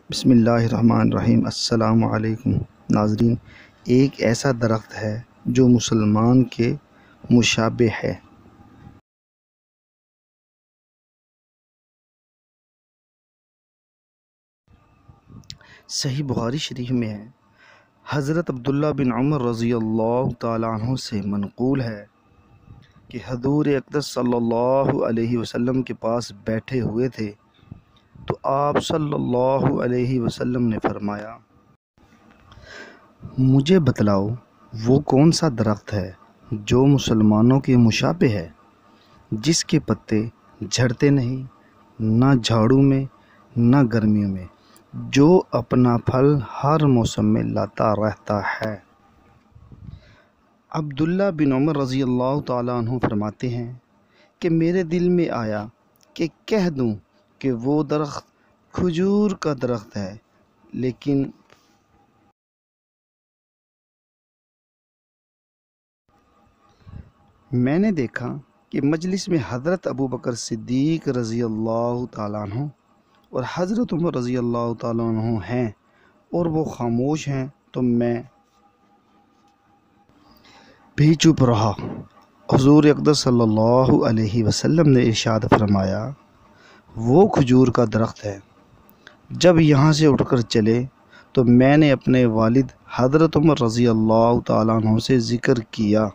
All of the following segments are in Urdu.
بسم اللہ الرحمن الرحیم۔ السلام علیکم ناظرین، ایک ایسا درخت ہے جو مسلمان کے مشابہ ہے۔ صحیح بخاری شریف میں ہے، حضرت عبداللہ بن عمر رضی اللہ تعالیٰ عنہ سے منقول ہے کہ حضور اقدس صلی اللہ علیہ وسلم کے پاس بیٹھے ہوئے تھے تو آپ صلی اللہ علیہ وسلم نے فرمایا، مجھے بتلاؤ وہ کون سا درخت ہے جو مسلمانوں کے مشابہ ہے، جس کے پتے جھڑتے نہیں، نہ جھاڑو میں نہ گرمیوں میں، جو اپنا پھل ہر موسم میں لاتا رہتا ہے۔ عبداللہ بن عمر رضی اللہ تعالیٰ عنہ فرماتے ہیں کہ میرے دل میں آیا کہ کہہ دوں کہ وہ درخت کھجور کا درخت ہے، لیکن میں نے دیکھا کہ مجلس میں حضرت ابوبکر صدیق رضی اللہ تعالیٰ عنہ اور حضرت عمر رضی اللہ تعالیٰ عنہ ہیں اور وہ خاموش ہیں، تو میں بھی چپ رہا۔ حضور اقدس صلی اللہ علیہ وسلم نے ارشاد فرمایا، وہ کھجور کا درخت ہے۔ جب یہاں سے اٹھ کر چلے تو میں نے اپنے والد حضرت عمر رضی اللہ تعالیٰ عنہ سے ذکر کیا۔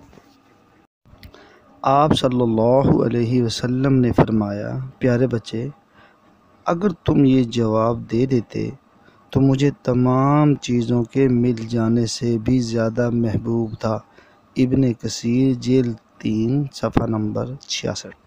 آپ صلی اللہ علیہ وسلم نے فرمایا، پیارے بچے، اگر تم یہ جواب دے دیتے تو مجھے تمام چیزوں کے مل جانے سے بھی زیادہ محبوب تھا۔ ابن کثیر جلد 3 صفحہ نمبر 66۔